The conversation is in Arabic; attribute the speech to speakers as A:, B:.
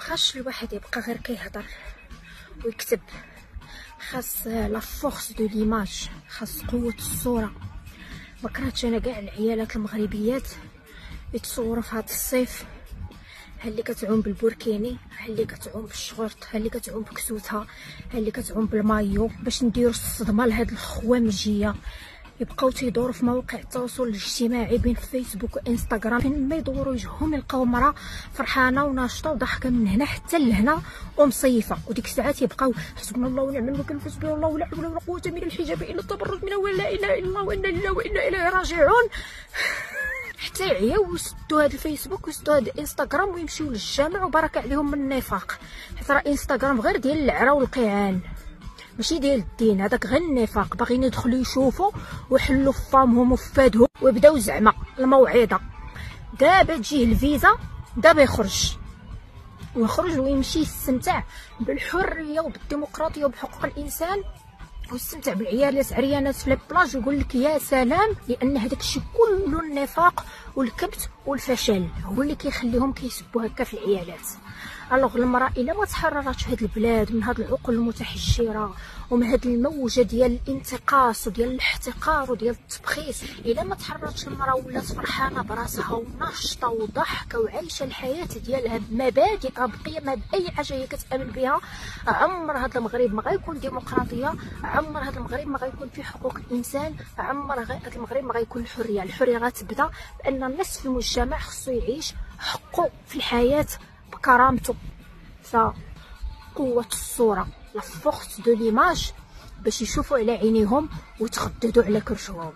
A: مابقاش الواحد يبقى غير كيهضر ويكتب، خاص لا فورس دو ليماج، خاص قوه الصوره. ما كرهتش انا كاع العيالات المغربيات يتصوروا في هذا الصيف، ها اللي كتعوم بالبوركيني، ها اللي كتعوم بالشغورط، ها اللي كتعوم بكسوتها، ها اللي كتعوم بالمايو، باش نديروا الصدمه لهاد الخوامجيه. يبقاو تيدوروا في مواقع التواصل الاجتماعي بين فيسبوك وانستغرام، فين ما يدوروا وجههم يلقاو مرا فرحانه وناشطه وضحكه من هنا حتى لهنا ومصيفه، وديك الساعات يبقاو حسبنا الله ونعم الوكيل، حسبنا الله ولا حول ولا قوه من الحجاب الى التبرج من لا اله الا الله وانا لله وانا اليه راجعون. حتى يعياو ويسدوا هذا الفيسبوك ويسدوا هذا الانستغرام ويمشيو للجامع وبارك عليهم من النفاق، حيت راه انستغرام غير ديال العرا والقيعان ماشي ديال الدين، هذاك غير النفاق. باغيين يدخلوا يشوفوا ويحلوا في فامهم وفادهم ويبداو زعما الموعظه. دابا تجيه الفيزا، دابا يخرج ويمشي يستمتع بالحريه وبالديمقراطيه وبحقوق الانسان ويستمتع بالعيالات عريانات في البلاج ويقول لك يا سلام، لان هذاك الشيء كله النفاق والكبت والفشل هو اللي كيخليهم كيسبوا هكا في العيالات. الوغ المراه الا ما تحررتش هاد البلاد من هاد العقول المتحجره ومن هاد الموجه ديال الانتقاص وديال الاحتقار وديال التبخيس، الا ما تحررتش المراه ولات فرحانه براسها وناشطه وضحكه وعايشه الحياه ديالها بمبادئها بقيمها باي حاجه هي كتامن بها، عمر هاد المغرب ما غيكون ديمقراطيه، عمر هاد المغرب ما غيكون فيه حقوق الانسان، عمر هاد المغرب ما غيكون الحريه. الحريه غتبدا بان النصف في المجتمع خصو يعيش حقه في الحياه بكرامته. فقوة الصورة لا فورس دو ليماج باش يشوفوا على عينيهم ويتخددوا على كرشهم.